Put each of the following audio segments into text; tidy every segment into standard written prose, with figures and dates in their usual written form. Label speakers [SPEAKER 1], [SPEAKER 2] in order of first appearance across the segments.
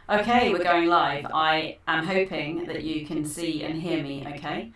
[SPEAKER 1] Okay, we're going live. I am hoping that you can see and hear me okay.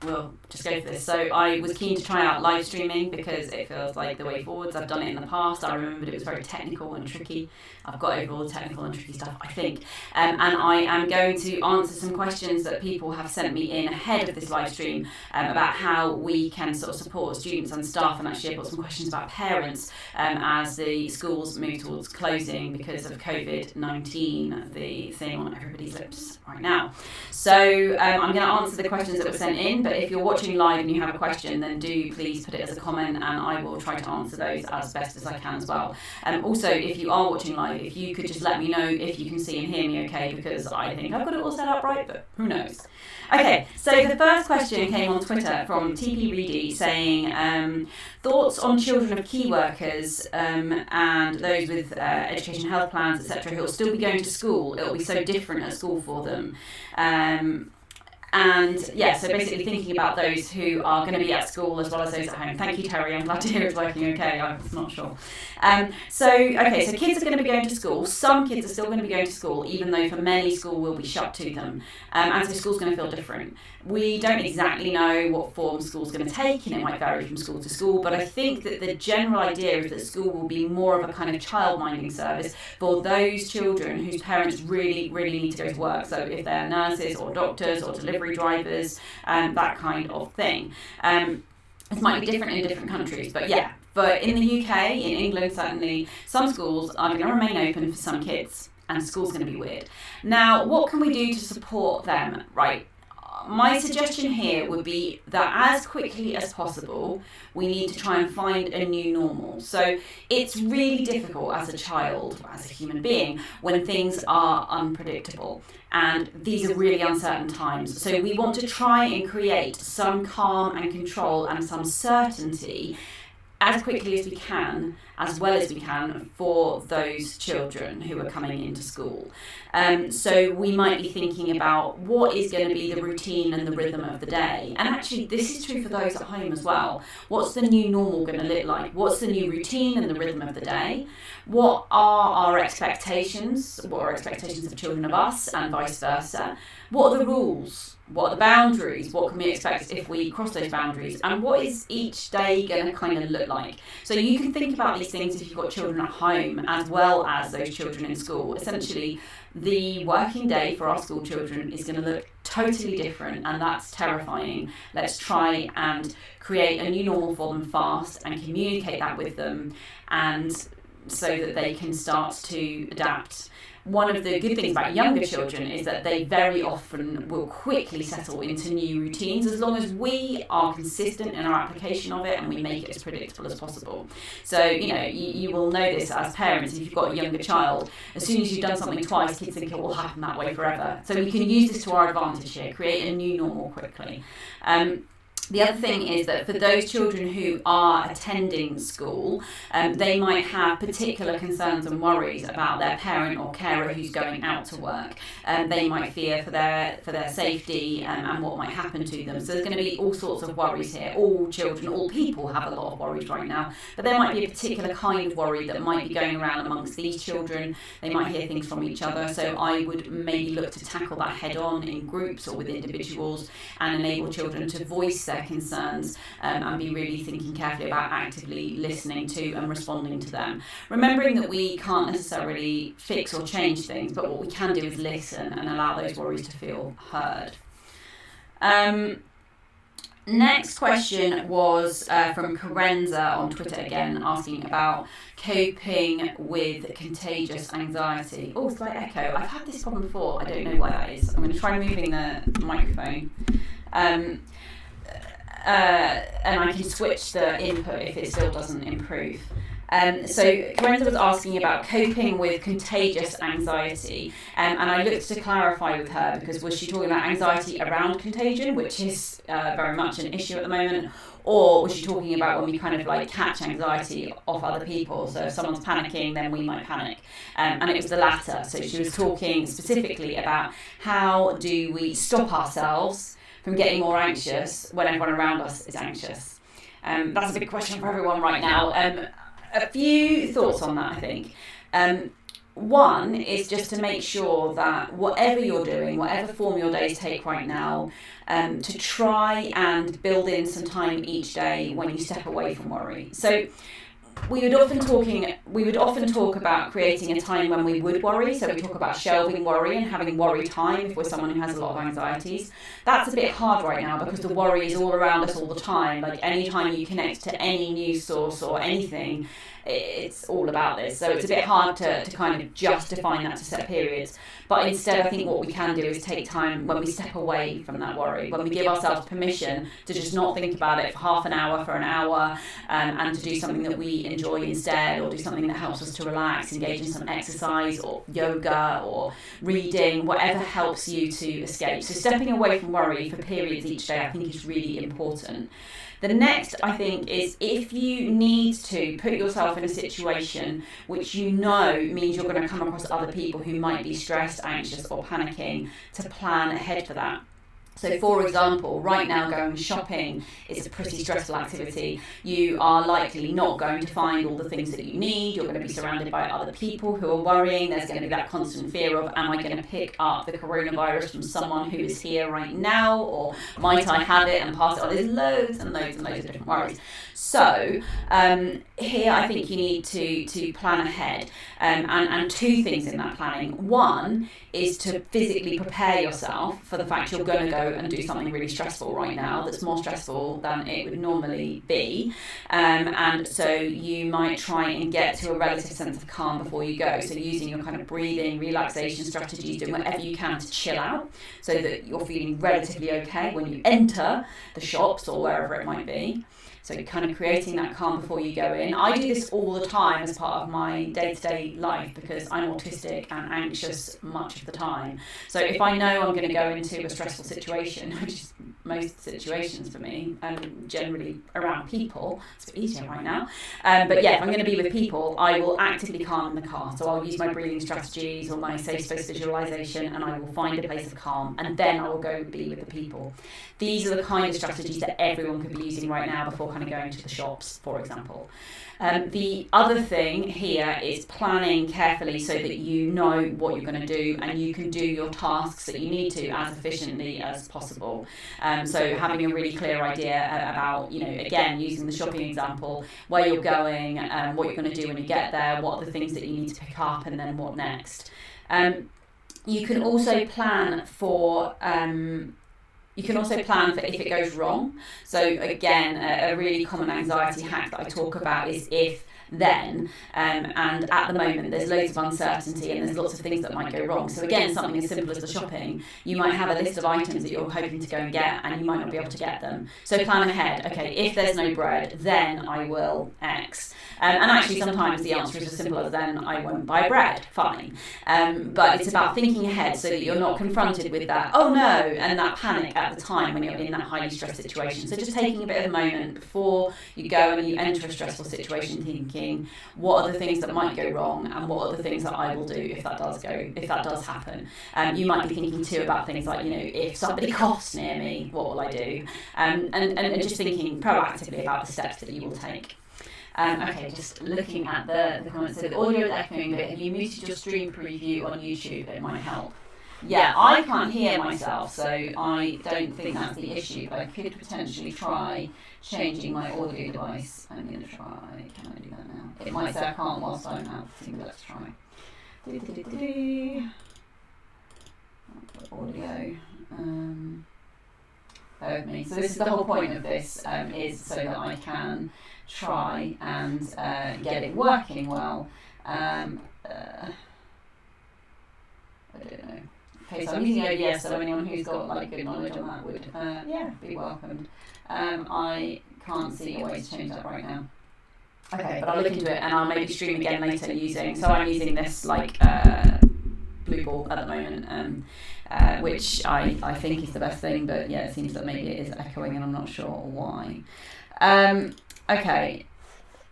[SPEAKER 1] We'll just go for this. So I was keen to try out live streaming because it feels like the way forwards. I've done it in the past. I remembered it was very technical and tricky. I've got over all the technical and tricky stuff, I think. And I am going to answer some questions that people have sent me in ahead of this live stream about how we can sort of support students and staff. And actually I've got some questions about parents as the schools move towards closing because of COVID-19, the thing on everybody's lips right now. So I'm going to answer the questions that were sent in. But if you're watching live and you have a question, then do please put it as a comment and I will try to answer those as best as I can as well. Also, if you are watching live, if you could just let me know if you can see and hear me okay, because I think I've got it all set up right, but who knows. Okay, so the first question came on Twitter from TP Reedy saying, thoughts on children of key workers and those with education health plans, etc., who will still be going to school. It'll be so different at school for them. And yeah, so basically thinking about those who are going to be at school as well as those at home. Thank you, Terry. I'm glad to hear it's working okay. I'm not sure. So kids are going to be going to school. Some kids are still going to be going to school, even though for many school will be shut to them. And so school's going to feel different. We don't exactly know what form school's going to take, and it might vary from school to school, but I think that the general idea is that school will be more of a kind of child-minding service for those children whose parents really, really need to go to work. So if they're nurses or doctors or delivery drivers, that kind of thing. It might be different in different countries, but yeah. But in the UK, in England certainly, some schools are going to remain open for some kids, and school's going to be weird. Now, what can we do to support them? Right. My suggestion here would be that as quickly as possible, we need to try and find a new normal. So it's really difficult as a child, as a human being, when things are unpredictable. And these are really uncertain times. So we want to try and create some calm and control and some certainty as quickly as we can, as well as we can, for those children who are coming into school. So we might be thinking about what is going to be the routine and the rhythm of the day. And actually, this is true for those at home as well. What's the new normal going to look like? What's the new routine and the rhythm of the day? What are our expectations? What are expectations of children of us, and vice versa? What are the rules? What are the boundaries? What can we expect if we cross those boundaries? And what is each day going to kind of look like? So you can think about these things if you've got children at home as well as those children in school. Essentially, the working day for our school children is going to look totally different, and that's terrifying. Let's try and create a new normal for them fast and communicate that with them, and so that they can start to adapt. One of the good things about younger children is that they very often will quickly settle into new routines as long as we are consistent in our application of it and we make it as predictable as possible. So, you will know this as parents if you've got a younger child. As soon as you've done something twice, kids think it will happen that way forever. So we can use this to our advantage here, create a new normal quickly. The other thing is that for those children who are attending school, they might have particular concerns and worries about their parent or carer who's going out to work. They might fear for their safety and what might happen to them. So there's going to be all sorts of worries here. All children, all people have a lot of worries right now, but there might be a particular kind of worry that might be going around amongst these children. They might hear things from each other. So I would maybe look to tackle that head on in groups or with individuals and enable children to voice their concerns and be really thinking carefully about actively listening to and responding to them. Remembering that we can't necessarily fix or change things, but what we can do is listen and allow those worries to feel heard. Next question was from Karenza on Twitter again, asking about coping with contagious anxiety. Oh, slight echo. I've had this problem before. I don't know why that is. I'm going to try moving the microphone. And I can switch the input if it still doesn't improve. So Karenza was asking about coping with contagious anxiety, and I looked to clarify with her, because was she talking about anxiety around contagion, which is very much an issue at the moment, or was she talking about when we kind of like catch anxiety off other people? So if someone's panicking, then we might panic. And it was the latter. So she was talking specifically about how do we stop ourselves from getting more anxious when everyone around us is anxious. That's a big question for everyone right now. A few thoughts on that, I think. one is just to make sure that whatever you're doing, whatever form your days take right now, to try and build in some time each day when you step away from worry. So we would often talk about creating a time when we would worry. So we talk about shelving worry and having worry time if we're someone who has a lot of anxieties. That's a bit hard right now because the worry is all around us all the time. Like anytime you connect to any news source or anything, it's all about this. So it's a bit hard to kind of just define that to set periods. But instead, I think what we can do is take time when we step away from that worry, when we give ourselves permission to just not think about it for half an hour, for an hour, and to do something that we enjoy instead, or do something that helps us to relax, engage in some exercise or yoga or reading, whatever helps you to escape. So stepping away from worry for periods each day, I think, is really important. The next, I think, is if you need to put yourself in a situation which you know means you're going to come across other people who might be stressed, anxious or panicking, to plan ahead for that. So for example, right now going shopping is a pretty stressful activity. You are likely not going to find all the things that you need. You're going to be surrounded by other people who are worrying. There's going to be that constant fear of, am I going to pick up the coronavirus from someone who is here right now? Or might I have it and pass it on? There's loads and loads and loads of different worries. So here I think you need to plan ahead. And two things in that planning. One is to physically prepare yourself for the fact you're going to go and do something really stressful right now that's more stressful than it would normally be, and so you might try and get to a relative sense of calm before you go, so using your kind of breathing, relaxation strategies, doing whatever you can to chill out so that you're feeling relatively okay when you enter the shops or wherever it might be. So kind of creating that calm before you go in. I do this all the time as part of my day-to-day life because I'm autistic and anxious much of the time. So if I know I'm going to go into a stressful situation, which is most situations for me, and generally around people, it's a bit easier right now. But yeah, if I'm going to be with people, I will actively calm in the car. So I'll use my breathing strategies or my safe space visualization, and I will find a place of calm, and then I will go be with the people. These are the kind of strategies that everyone could be using right now before kind of going to the shops, for example. The other thing here is planning carefully so that you know what you're going to do and you can do your tasks that you need to as efficiently as possible. So having a really clear idea about, again, using the shopping example, where you're going, what you're going to do when you get there, what are the things that you need to pick up, and then what next. You can also plan for if it goes wrong. So again, a really common anxiety hack that I talk about is if then, and at the moment there's loads of uncertainty and there's lots of things that might go wrong. So again, something as simple as the shopping, you might have a list of items that you're hoping to go and get and you might not be able to get them. So plan ahead. Okay, if there's no bread, then I will X. And actually sometimes the answer is as simple as then I won't buy bread. Fine. But it's about thinking ahead so that you're not confronted with that, oh no, and that panic at the time when you're in that highly stressed situation. So just taking a bit of a moment before you go and you enter a stressful situation, thinking, what are the things that might go wrong and what are the things that I will do if that does happen. You might be thinking too about things like, if somebody coughs near me, what will I do? And just thinking proactively about the steps that you will take. Okay, just looking at the comments. So the audio is echoing a bit. Have you muted your stream preview on YouTube? It might help. Yeah, I can't hear myself, so I don't think that's the issue, but I could potentially try changing my audio device. I'm going to try. Can I do that now? It might say I can't whilst I'm out. So let's try. Audio. Bear with me. So this is the whole point of this, is so that I can try and get it working well. I don't know. Okay, so I'm using OBS, so anyone who's got good knowledge on that would be welcomed. I can't see a way to change that right now. Okay, but I'll look into it and I'll maybe stream again later using. So I'm using this blue ball at the moment, which I think is the best thing. But yeah, it seems that maybe it is echoing and I'm not sure why. Okay,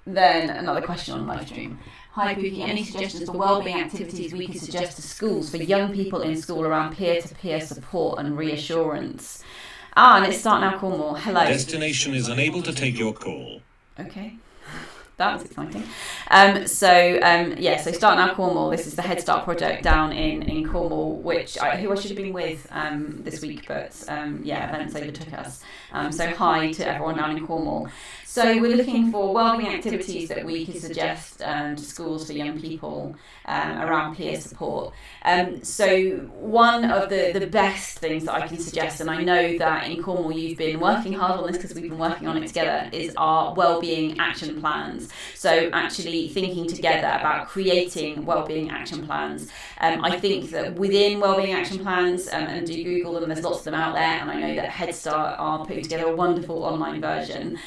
[SPEAKER 1] then another question on live stream. Hi Pookie, any suggestions for wellbeing activities we could suggest to schools for young people in school around peer-to-peer support and reassurance? And it's Start Now Cornwall. Hello.
[SPEAKER 2] Destination is unable to take your call.
[SPEAKER 1] Okay. that was exciting. So Start Now Cornwall, this is the Head Start project down in Cornwall, which who I should have been with this week, but events overtook us. So hi to everyone down in Cornwall. So we're looking for wellbeing activities that we could suggest to schools for young people around peer support. So one of the best things that I can suggest, and I know that in Cornwall you've been working hard on this because we've been working on it together, is our wellbeing action plans. So actually thinking together about creating wellbeing action plans. I think that within wellbeing action plans, and do Google them, there's lots of them out there, and I know that Head Start are putting together a wonderful online version.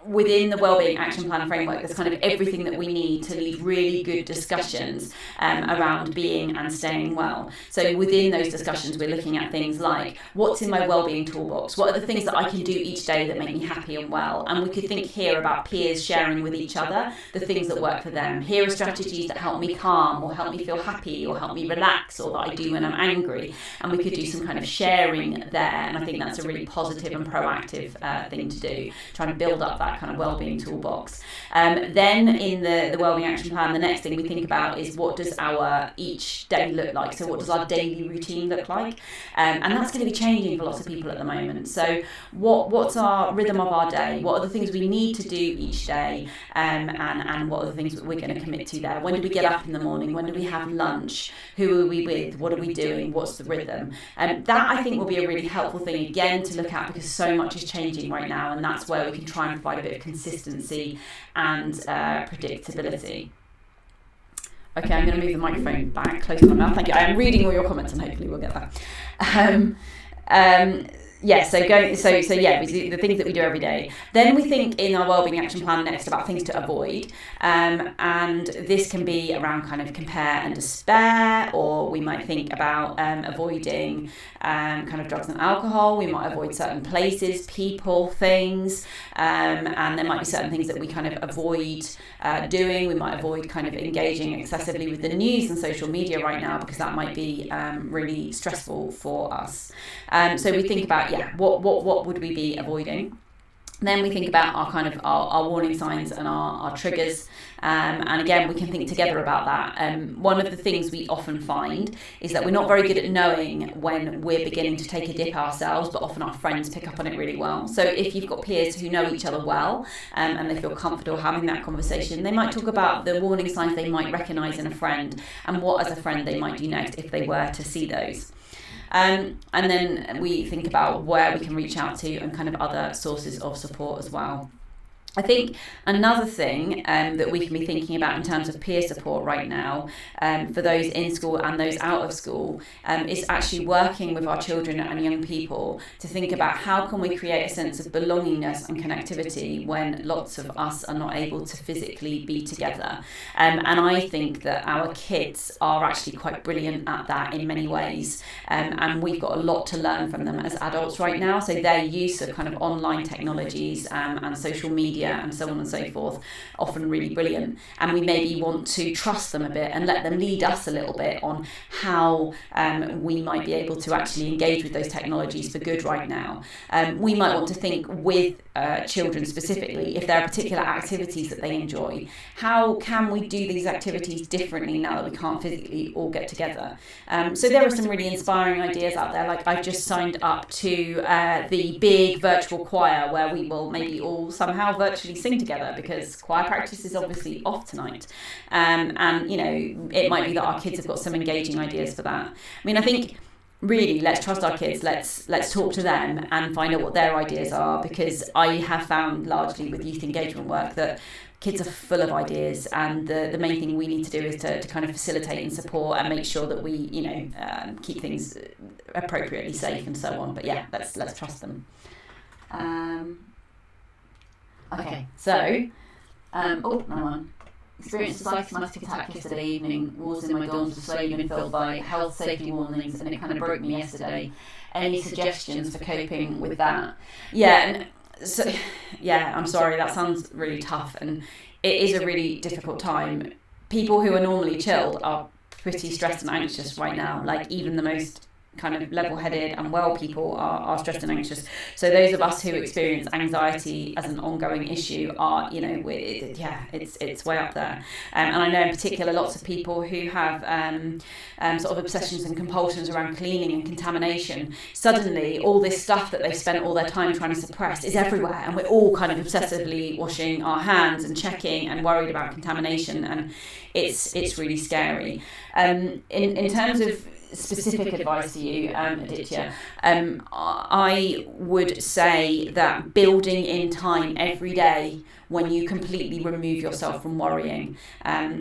[SPEAKER 1] Within the Wellbeing Action Plan framework, there's kind of everything that we need to lead really good discussions around being and staying well. So within those discussions, we're looking at things like, what's in my wellbeing toolbox? What are the things that I can do each day that make me happy and well? And we could think here about peers sharing with each other the things that work for them. Here are strategies that help me calm, or help me feel happy, or help me relax, or that I do when I'm angry. And we could do some kind of sharing there. And I think that's a really positive and proactive thing to do, trying to build up that kind of wellbeing toolbox. Then in the wellbeing action plan, the next thing we think about is, what does our each day look like? So what does our daily routine look like? And that's going to be changing for lots of people at the moment. So what's our rhythm of our day? What are the things we need to do each day? And what are the things that we're going to commit to there? When do we get up in the morning? When do we have lunch? Who are we with? What are we doing? What's the rhythm? That I think will be a really helpful thing again to look at, because so much is changing right now, and that's where we can try and provide a bit of consistency and predictability. Okay, I'm going to move the microphone back close to my mouth. Thank you. I am reading all your comments, and hopefully we'll get that. The things that we do every day. Then we think in our wellbeing action plan next about things to avoid, and this can be around kind of compare and despair, or we might think about avoiding kind of drugs and alcohol. We might avoid certain places, people, things, and there might be certain things that we kind of avoid doing. We might avoid kind of engaging excessively with the news and social media right now, because that might be really stressful for us. So we think about what would we be avoiding? Then we think about our warning signs and our triggers, and again we can think together about that. One of the things we often find is that we're not very good at knowing when we're beginning to take a dip ourselves, but often our friends pick up on it really well. So if you've got peers who know each other well, and they feel comfortable having that conversation, they might talk about the warning signs they might recognise in a friend, and what as a friend they might do next if they were to see those. And then we think about where we can reach out to and kind of other sources of support as well. I think another thing that we can be thinking about in terms of peer support right now, for those in school and those out of school, is actually working with our children and young people to think about how can we create a sense of belongingness and connectivity when lots of us are not able to physically be together. And I think that our kids are actually quite brilliant at that in many ways, and we've got a lot to learn from them as adults right now. So their use of kind of online technologies and social media and so on and so forth, often really brilliant, and we maybe want to trust them a bit and let them lead us a little bit on how we might be able to actually engage with those technologies for good right now. We might want to think with children specifically, if there are particular activities that they enjoy, how can we do these activities differently now that we can't physically all get together? So there are some really inspiring ideas out there, like I've just signed up to the big virtual choir where we will maybe all somehow virtually sing together, because choir practice is obviously off tonight, and it might be that our kids have got some engaging ideas for that. I mean, I think really let's trust our kids, let's talk to them and find out what their ideas are, because I have found largely with youth engagement work that kids are full of ideas, and the main thing we need to do is to kind of facilitate and support and make sure that we keep things appropriately safe and so on. But let's trust them. Okay, so, experienced a psychosomatic attack yesterday evening. Walls in my dorms were slowly being filled by health safety warnings, and it kind of broke me yesterday. Any suggestions for coping with that? I'm sorry, that sounds really tough, and it is a really difficult time. People who are normally chilled are pretty stressed and anxious right now. Like even the most kind of level-headed and well people are stressed and anxious. So those of us who experience anxiety as an ongoing issue are, it's way up there. And I know in particular lots of people who have sort of obsessions and compulsions around cleaning and contamination. Suddenly all this stuff that they've spent all their time trying to suppress is everywhere, and we're all kind of obsessively washing our hands and checking and worried about contamination, and it's really scary. In terms of specific advice for you, Aditya, I would say that building in time every day when you completely remove yourself from worrying.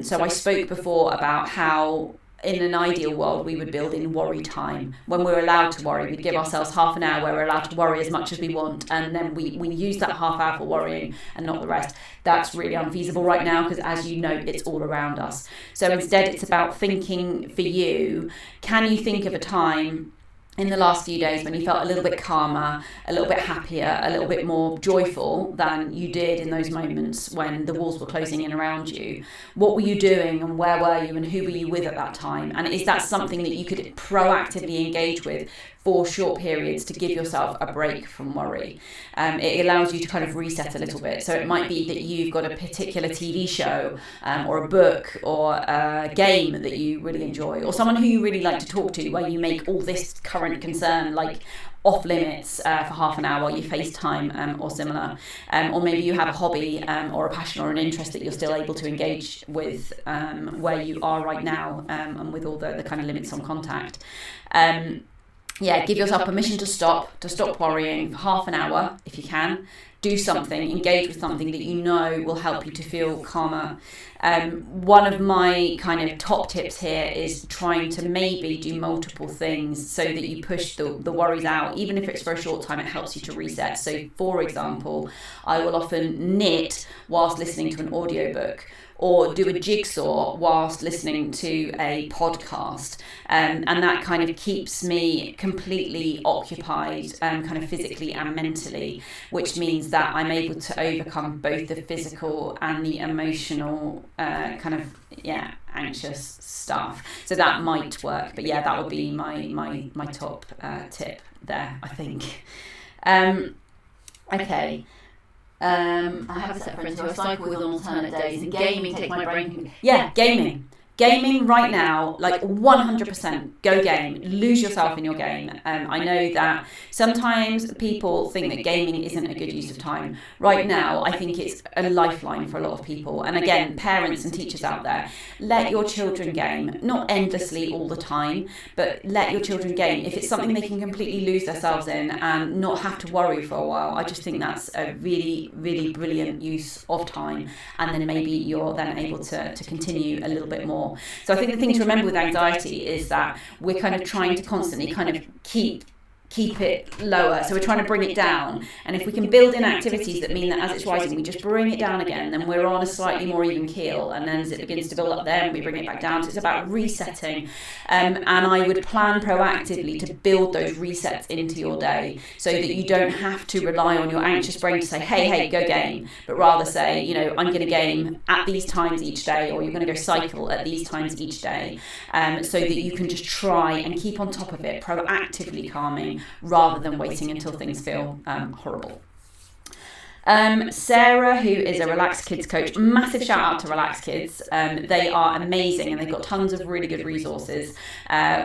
[SPEAKER 1] So I spoke before about how in an ideal world we would build in worry time. When we're allowed to worry, we'd give ourselves half an hour where we're allowed to worry as much as we want, and then we use that half hour for worrying and not the rest. That's really unfeasible right now because, as you know, it's all around us. So instead it's about thinking for you. Can you think of a time in the last few days when you felt a little bit calmer, a little bit happier, a little bit more joyful than you did in those moments when the walls were closing in around you? What were you doing, and where were you, and who were you with at that time? And is that something that you could proactively engage with for short periods to give yourself a break from worry? It allows you to kind of reset a little bit. So it might be that you've got a particular TV show or a book or a game that you really enjoy, or someone who you really like to talk to where you make all this current concern like off limits for half an hour while you FaceTime or similar. Or maybe you have a hobby or a passion or an interest that you're still able to engage with where you are right now, and with all the kind of limits on contact. Give yourself permission to stop worrying for half an hour if you can. Do something, engage with something that you know will help you to feel calmer. One of my kind of top tips here is trying to maybe do multiple things so that you push the worries out. Even if it's for a short time, it helps you to reset. So for example, I will often knit whilst listening to an audiobook, or do a jigsaw whilst listening to a podcast. And that kind of keeps me completely occupied, kind of physically and mentally, which means that I'm able to overcome both the physical and the emotional anxious stuff. So that might work. But yeah, that would be my top tip there, I think. Okay. I have a set of friends who I cycle with on alternate days, and gaming takes my brain. Yeah, gaming right now, like 100% go game, lose yourself in your game. I know that sometimes people think that gaming isn't a good use of time. Right now, I think it's a lifeline for a lot of people. And again, parents and teachers out there, let your children game, not endlessly all the time, but let your children game. If it's something they can completely lose themselves in and not have to worry for a while, I just think that's a really, really brilliant use of time. And then maybe you're then able to continue a little bit more. So I think the thing to remember with anxiety is that we're kind of trying to constantly kind of keep it lower. So we're trying to bring it down. And if we can build in activities that mean that as it's rising, we just bring it down again, then we're on a slightly more even keel. And then as it begins to build up, then we bring it back down. So it's about resetting. And I would plan proactively to build those resets into your day so that you don't have to rely on your anxious brain to say, hey, go game. But rather say, I'm going to game at these times each day, or you're going to go cycle at these times each day. So that you can just try and keep on top of it, proactively calming, rather than waiting until things feel horrible. Sarah, who is a Relaxed Kids coach, massive shout out to Relaxed Kids. They are amazing, and they've got tons of really good resources,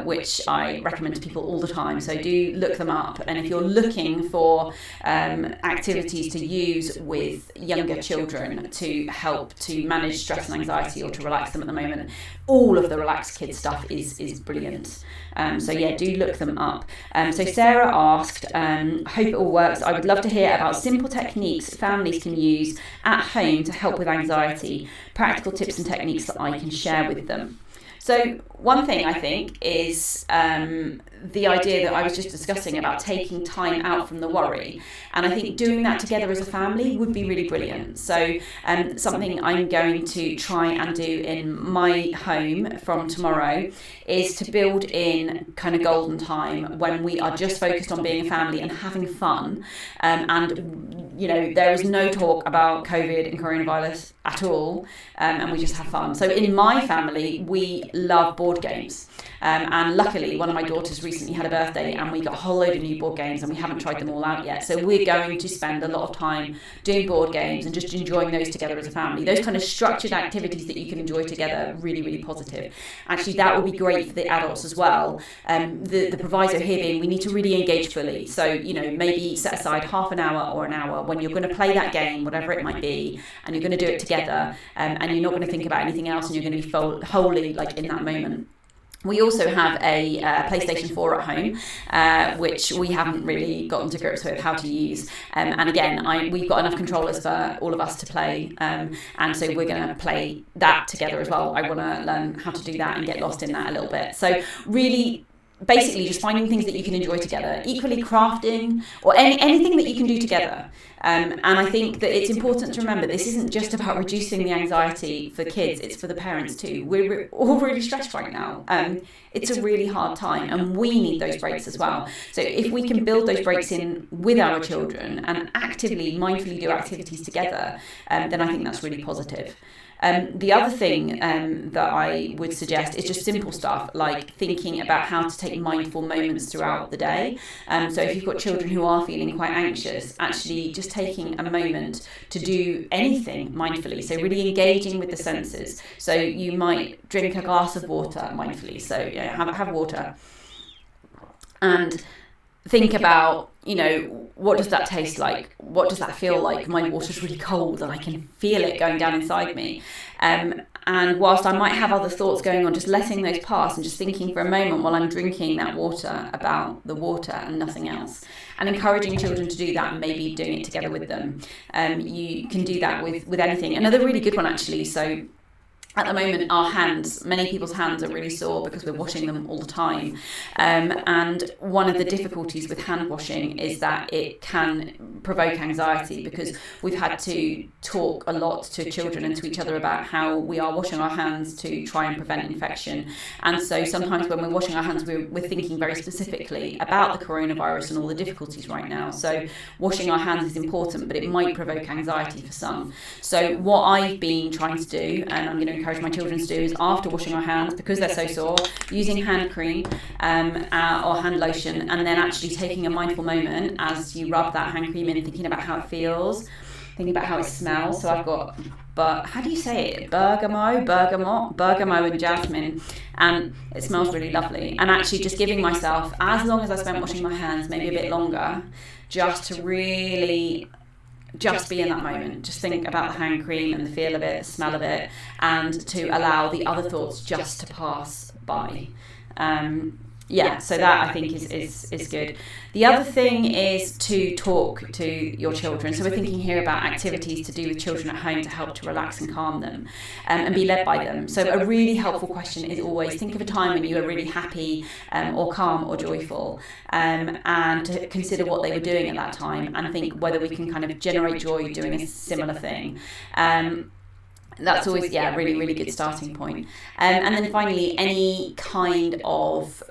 [SPEAKER 1] which I recommend to people all the time. So do look them up. And if you're looking for activities to use with younger children to help to manage stress and anxiety or to relax them at the moment, all of the Relaxed Kids stuff is brilliant. Do look them up. So Sarah asked, hope it all works. I would love to hear about simple techniques families can use at home to help with anxiety, practical tips and techniques that I can share with them. So one thing I think is the idea that I was just discussing about taking time out from the worry. And I think doing that together as a family would be really brilliant. So something I'm going to try and do in my home from tomorrow is to build in kind of golden time when we are just focused on being a family and having fun, and there is no talk about COVID and coronavirus at all, and we just have fun. So in my family, we love board games. And luckily, one of my daughters recently had a birthday and we got a whole load of new board games, and we haven't tried them all out yet. So we're going to spend a lot of time doing board games and just enjoying those together as a family. Those kind of structured activities that you can enjoy together, really, really positive. Actually, that will be great for the adults as well. The proviso here being we need to really engage fully. So, maybe set aside half an hour or an hour when you're going to play that game, whatever it might be, and you're going to do it together, and you're not going to think about anything else, and you're going to be wholly in that moment. We also have a PlayStation 4 at home, which we haven't really gotten to grips with how to use. And again, we've got enough controllers for all of us to play. And so we're going to play that together as well. I want to learn how to do that and get lost in that a little bit. So really, basically just finding things that you can enjoy together, equally crafting or anything that you can do together. And I think that it's important to remember this isn't just about reducing the anxiety for kids, it's for the parents too. We're all really stressed right now. It's a really hard time and we need those breaks as well. So if we can build those breaks in with our children and actively, mindfully do activities together, then I think that's really positive. The other thing that I would suggest is just simple stuff like thinking about how to take mindful moments throughout the day. So if you've got children who are feeling quite anxious, actually just taking a moment to do anything mindfully. So really engaging with the senses. So you might drink a glass of water mindfully. So have water and think about, what does that taste like? What does that feel like? My water's really cold and I can feel it going down inside me. And whilst I might have other thoughts going on, just letting those pass and just thinking for a moment while I'm drinking that water about the water and nothing else. And encouraging children to do that and maybe doing it together with them. You can do that with anything. Another really good one actually, so at the moment, many people's hands are really sore because we're washing them all the time. And one of the difficulties with hand washing is that it can provoke anxiety because we've had to talk a lot to children and to each other about how we are washing our hands to try and prevent infection. And so sometimes when we're washing our hands, we're thinking very specifically about the coronavirus and all the difficulties right now. So washing our hands is important, but it might provoke anxiety for some. So what I've been trying to do, and I'm going to encourage my children to do, is after washing our hands, because they're so sore, using hand cream or hand lotion, and then actually taking a mindful moment as you rub that hand cream in, thinking about how it feels, thinking about how it smells. So I've got, how do you say it? Bergamot and jasmine, and it smells really lovely. And actually just giving myself, as long as I spent washing my hands, maybe a bit longer, just to really just be in that moment, just think about the hand cream and the feel of it, the smell of it, and to allow the other thoughts just to pass by. So that I think is good. The other thing is to talk to your children. So we're thinking here about activities to do with children at home to help to relax and calm them, and be led by them. So a really helpful question is always think of a time when you were really happy or calm or joyful, and to consider what they were doing at that time and think whether we can kind of generate joy doing a similar thing. That's always, really, really good starting point. And then finally, any kind of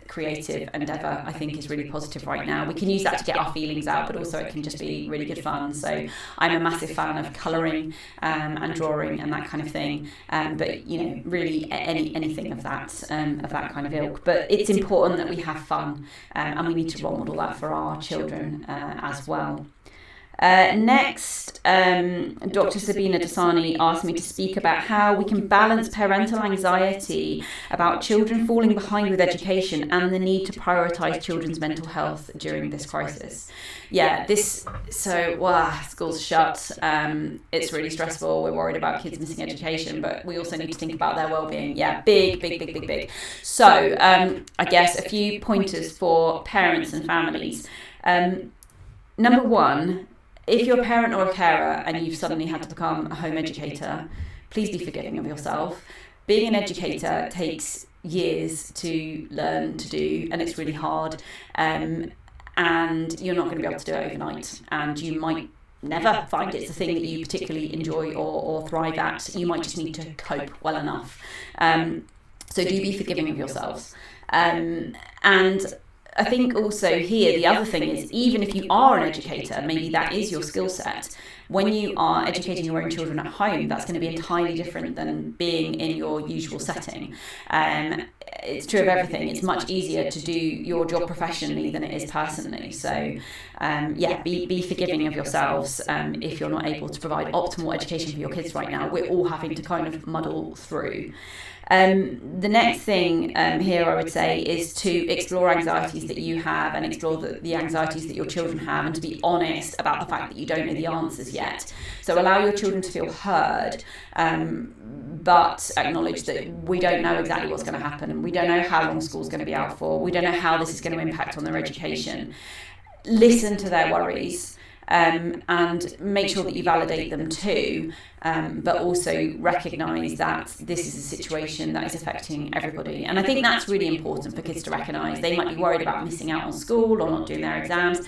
[SPEAKER 1] creative endeavour, I think, is really positive right now. We can use that to get our feelings out, but also it can just be really good fun. So I'm a massive fan of colouring and drawing and that kind of thing. But, really anything of that kind of ilk. But it's important that we have fun, and we need to role model that for our children as well. Next, Dr. Sabina Dasani asked me to speak about how we can balance parental anxiety about children falling behind with education and the need to prioritise children's mental health during this crisis. School's shut, it's really stressful, we're worried about kids missing education, but we also need to think about their well-being. Big. So, I guess a few pointers for parents and families. Number one, if you're a parent or a carer and you've suddenly had to become a home educator, please be forgiving of yourself. Being an educator takes years to learn to do, and it's really hard. And you're not going to be able to do it overnight. And you might never find it's a thing that you particularly enjoy or thrive at. You might just need to cope well enough. So do be forgiving of yourselves. And I think also here, the other thing is, even if you are an educator, maybe that is your skill set, when you are educating your own children at home, that's going to be entirely different than being in your usual setting. It's true of everything. It's much easier to do your job professionally than it is personally. So, be forgiving of yourselves if you're not able to provide optimal education for your kids right now. We're all having to kind of muddle through. The next thing here I would say is to explore anxieties that you have and explore the anxieties that your children have, and to be honest about the fact that you don't know the answers yet. So allow your children to feel heard, but acknowledge that we don't know exactly what's going to happen. We don't know how long school's going to be out for. We don't know how this is going to impact on their education. Listen to their worries. And make sure that you validate them too, but also recognise that this is a situation that is affecting everybody. And I think that's really important for kids to recognise. They might be worried about missing out on school or not doing their exams.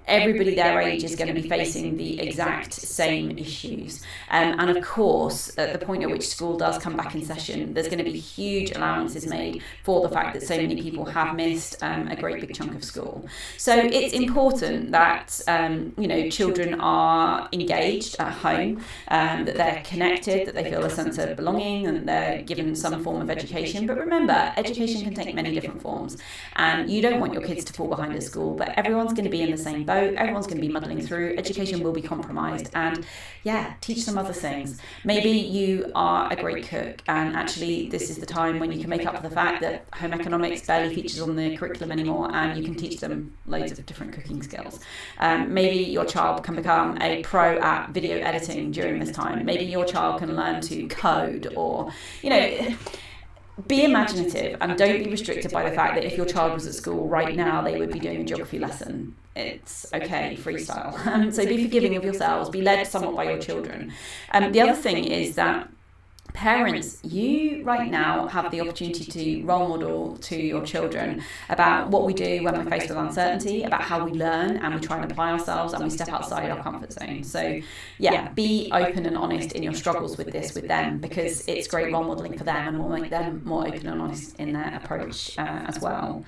[SPEAKER 1] Everybody their age is going to be facing the exact same issues. And of course, at the point at which school does come back in session, there's going to be huge allowances made for the fact that so many people have missed a great big chunk of school. So it's important that children are engaged at home, that they're connected, that they feel a sense of belonging, and they're given some form of education. But remember, education can take many different forms, and you don't want your kids to fall behind at school, but everyone's going to be in the same boat. Everyone's going to be muddling through. Education will be compromised, and teach them other things. Maybe you are a great cook, and actually this is the time when you can make up for the fact that home economics barely features on the curriculum anymore, and you can teach them loads of different cooking skills. Maybe your child can become a pro at video editing during this time. Maybe your child can learn to code, or be imaginative, and don't be restricted by the fact that if your child was at school right now, they would be doing a geography lesson. It's okay, freestyle. So be forgiving of yourselves, be led somewhat by your children. The other thing is that parents, you right now have the opportunity to role model to your children about what we do when we're faced with uncertainty, about how we learn and we try and apply ourselves and we step outside our comfort zone. So be open and honest in your struggles with this with them, because it's great role modeling for them and will make them more open and honest in their approach as well.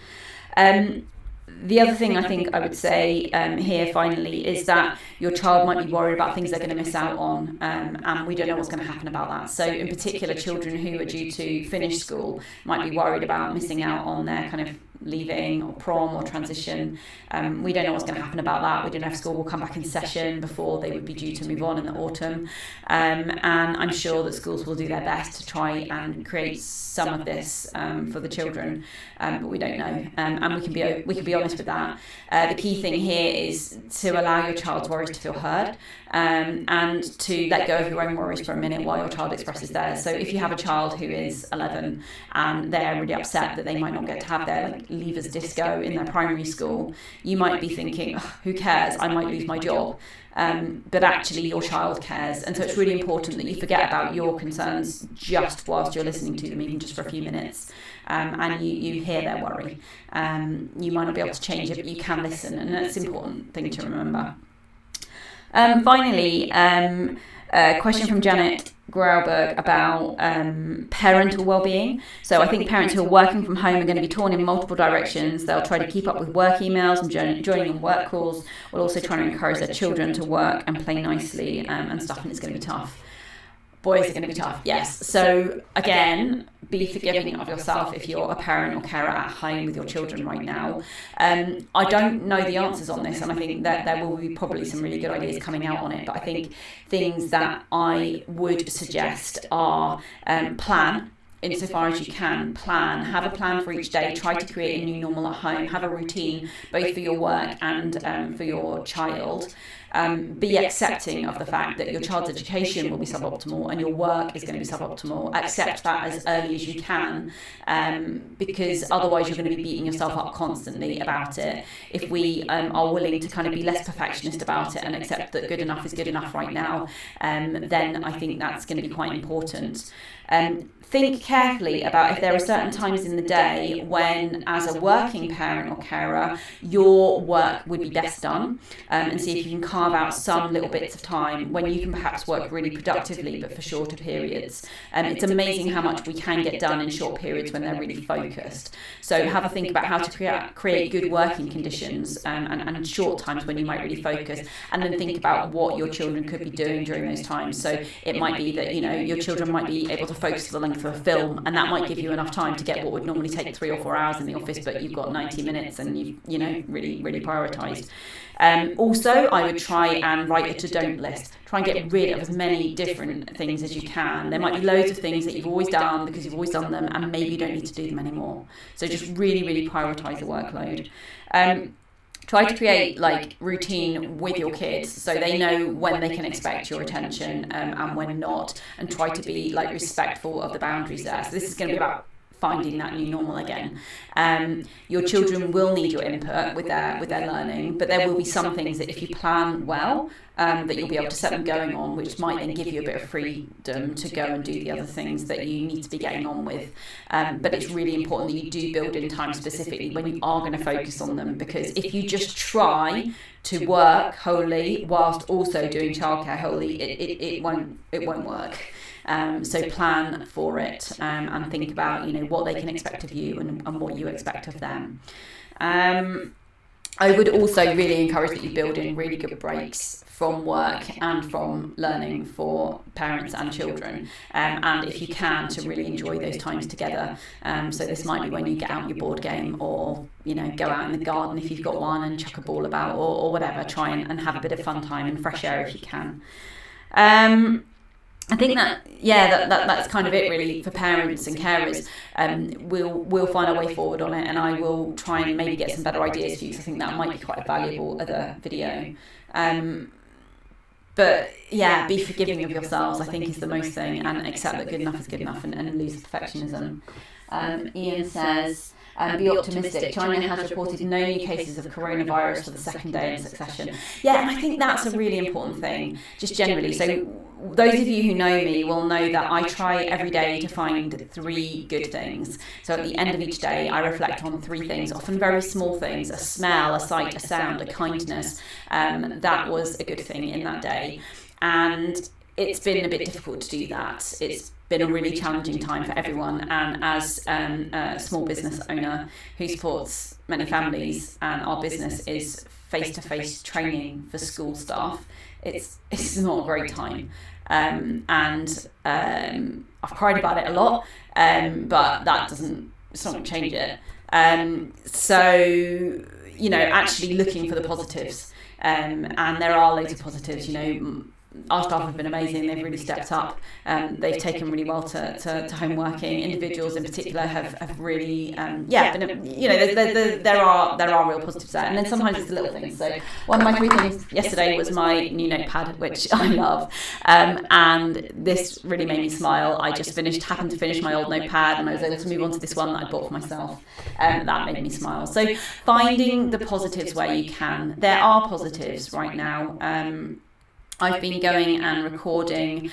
[SPEAKER 1] The other thing I think I would say here finally is that your child might be worried about things they're going to miss out on, and we don't know what's going to happen about that. So in particular, children who are due to finish school might be worried about missing out on their kind of leaving or prom or transition. We don't know what's going to happen about that. We don't know if school will come back in session before they would be due to move on in the autumn. And I'm sure that schools will do their best to try and create some of this for the children, but we don't know. And we can be honest with that. The key thing here is to allow your child's worries to feel heard, and to let go of your own worries for a minute while your child expresses theirs. So if you have a child who is 11 and they're really upset that they might not get to have their leavers disco in their primary school, you might be thinking, who cares, I might lose my job. But actually your child cares, and so it's really important that you forget about your concerns just whilst you're listening to them, even just for a few minutes, and you hear their worry. You might not be able to change it, but you can listen, and that's an important thing to remember. Finally, a question from Janet Grauberg about parental well-being. So I think parents who are working from home are going to be torn in multiple directions. They'll try to keep up with work emails and joining on work calls, while also trying to encourage their children to work and play nicely and stuff, and it's going to be tough. Boys are going to be tough, yes. So again, be forgiving of yourself if you're a parent or carer at home with your children right now. I don't know the answers on this, and I think that there will be probably some really good ideas coming out on it, but I think things that I would suggest are plan. Insofar as you can, have a plan for each day, try to create a new normal at home, have a routine both for your work and for your child. Be accepting of the fact that your child's education will be suboptimal and your work is going to be suboptimal. Accept that as early as you can, because otherwise you're going to be beating yourself up constantly about it. If we are willing to kind of be less perfectionist about it and accept that good enough is good enough right now, then I think that's going to be quite important. Think carefully about if there are certain times in the day when, as a working parent or carer, your work would be best done, and see if you can carve out some little bits of time when you can perhaps work really productively, but for shorter periods. It's amazing how much we can get done in short periods when they're really focused. So have a think about how to create good working conditions and short times when you might really focus, and then think about what your children could be doing during those times. So it might be that, you know, your children might be able to focus for the length of a film, and that might give you enough time to get what would normally take 3 or 4 hours in the office, but you've got 90 minutes and you've, you know, really prioritised. Also, I would try and write a to-don't list. Try and get rid of as many different things as you can. There might be loads of things that you've always done because you've always done them, and maybe you don't need to do them anymore. So just really prioritise the workload. Try to create like routine with your kids so they know when they can expect your attention and when not, and try to be like respectful of the boundaries there. So this is going to be about finding that new normal again. Your children will need your input with their learning, but there will be some things that if you plan well, that you'll be able to set them going on, which might then give you a bit of freedom to go and do the other things that you need to be getting on with. But it's really important that you do build in time specifically when you are going to focus on them, because if you just try to work wholly whilst also doing childcare wholly, it won't work. So plan for it and think about, you know, what they can expect of you and what you expect of them. I would also really encourage that you build in really good breaks from work and from learning for parents and children, and if you can, to really enjoy those times together. So this might be when you get out your board game, or, you know, go out in the garden if you've got one and chuck a ball about, or whatever. Try and have a bit of fun time and fresh air if you can. I think that's kind of it really for parents and carers. We'll find our way forward on it, and I will try and maybe get some better ideas for you, because I think that might be quite a valuable other video. But yeah, be forgiving of yourselves, I think, is the most thing, and accept that good enough is good enough, and lose perfectionism. Ian says, be optimistic. China has reported no new cases of coronavirus for the second day in succession. Yeah, and I think that's a really important thing, just generally. So those of you who know me will know that I try every day to find 3 good things. So at the end of each day, I reflect on 3 things, often very small things: a smell, a sight, a sound, a kindness. That was a good thing in that day. And it's been a bit difficult to do that. It's been a really challenging time for everyone, and as a small business owner who supports many families, and our business is face-to-face training for school staff, it's not a great time. And I've cried about it a lot, but it's not going to change it. So, you know, actually looking for the positives, and there are loads of positives. You know, our staff have been amazing. They've really stepped up. They've taken really well to home working. Individuals in particular have really, been, you know, there are real positives there. And then sometimes it's the little things. So one of my 3 things yesterday was my new notepad, which I love. And this really made me smile. I just happened to finish my old notepad, and I was able to move on to this one that I bought for myself. That made me smile. So finding the positives where you can. There are positives right now. I've been going and recording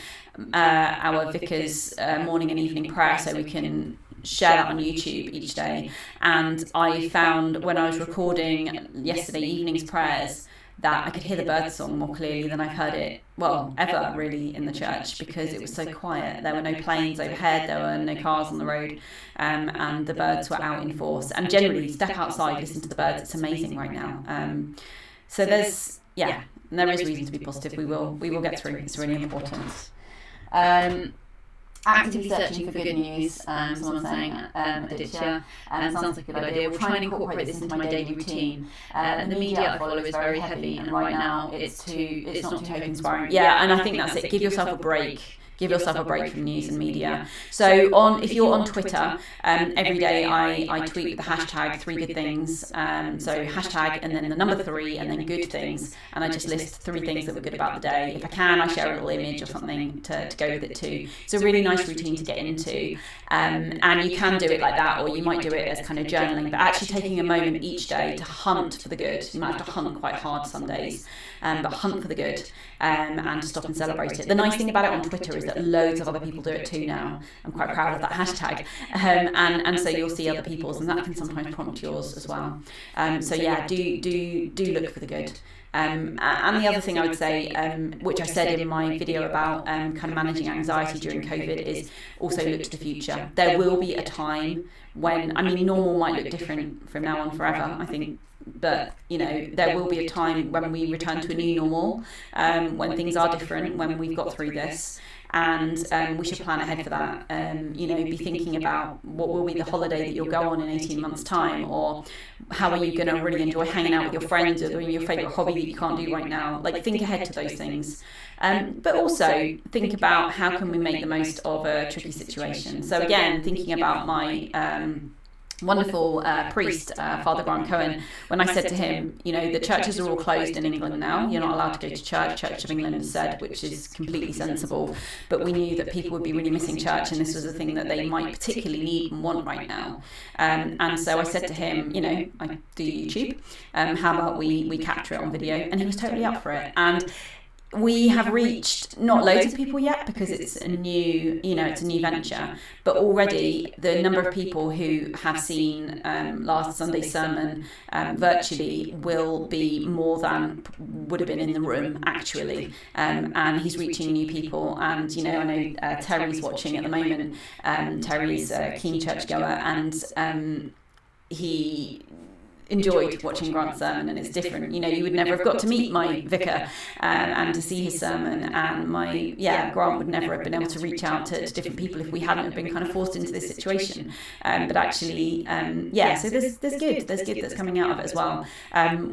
[SPEAKER 1] our Vicar's morning and evening prayer, so we can share that on YouTube each day. And I found when I was recording yesterday evening's prayers that I could hear the birdsong more clearly than I've heard it, well, ever really in the church, because it was so quiet. There were no planes overhead, there were no cars on the road, and the birds were out in force. And generally, step outside, listen to the birds. It's amazing right now. So there is reason to be positive. We will get through. It's really important. Actively searching for good news. Someone saying, Aditya, sounds like a good idea. We'll try and incorporate this into my daily routine. The media I follow is very heavy, and right now it's not too hope inspiring. Yeah, and I think that's it. Give yourself a break. Give yourself a break from news and media. So if you're on Twitter, every day I tweet with the hashtag 3 good things. So hashtag and then the number 3 and then good things. And I just list 3 things that were good about the day. If I can, I share a little image or something to go with it too. It's a really nice routine to get into. And you can do it like that, or you might do it as kind of journaling, but actually taking a moment each day to hunt for the good. You might have to hunt quite hard some days, but hunt for the good and stop and celebrate it. The nice thing about it on Twitter is that loads of other people do it too now. I'm quite proud of that hashtag. And so you'll see other people's, and that can sometimes prompt yours as well. So yeah, do look for the good. And the other thing I would say, which I said in my video about kind of managing anxiety during COVID, is also look to the future. There will be a time when, I mean, normal might look different from now on forever, I think, but you know, there will be a time when we return to a new normal, when things are different, when we've got through this. And we should plan ahead for that. You know, be thinking about what will be the holiday that you'll go on in 18 months' time, or how are you going to really enjoy hanging out with your friends, or doing your favourite hobby that you can't do right now. Like, think ahead to those things. But also think about how can we make the most of a tricky situation. So again, thinking about my wonderful priest, Father Grant Cohen, when I said to him, you know, the churches are all closed in England now, you're not allowed to go to church, Church of England has said, which is completely sensible, but we knew that people would be really missing church, and this was a thing that they might particularly need and want right now. And so I said to him, you know, I do YouTube, how about we capture it on video? And he was totally up for it. And we have reached not loads of people yet, because it's a new, you know, it's a new venture, but already the number of people who have seen last Sunday's sermon virtually will be more than would have been in the room actually, and he's reaching new people. And you know, I know Terry's watching at the moment. Terry's a keen churchgoer, and he enjoyed watching Grant's sermon, and it's different. You know, you would never have got to meet my vicar and to see his sermon, and Grant would never have been able to reach out to different people if we hadn't have been kind of forced into this situation. But actually, so there's good that's coming out of it as well.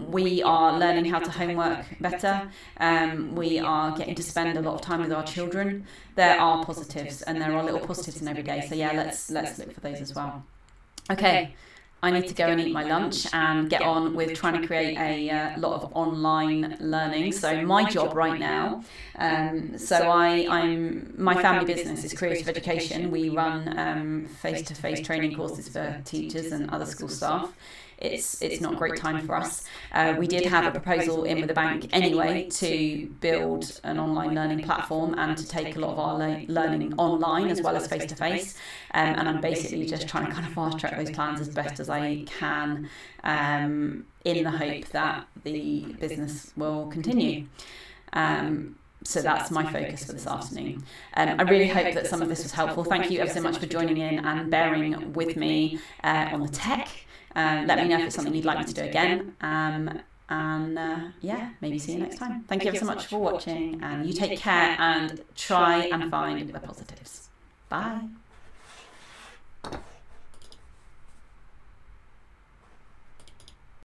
[SPEAKER 1] We are learning how to homework better. We are getting to spend a lot of time with our children. There are positives, and there are little positives in every day. So yeah, let's look for those as well. Okay. I need to go and eat my lunch and get on with trying to create a lot of online learning. So my job right now, my family business is creative education. We run face-to-face training courses for teachers and other school staff. It's not a great time for us. We did have a proposal in with the bank anyway to build an online learning platform and to take a lot of our learning online as well as face-to-face. And I'm basically just trying to kind of fast-track those plans as best as I can, in the hope that the business will continue. So that's my focus for this afternoon. I really hope that some of this was helpful. Thank you ever so much for joining in and bearing with me on the tech. Let me know if it's something you'd like me to do again. Maybe see you next time. Thank you ever so much for watching, and you take care and try and find the positives. Bye.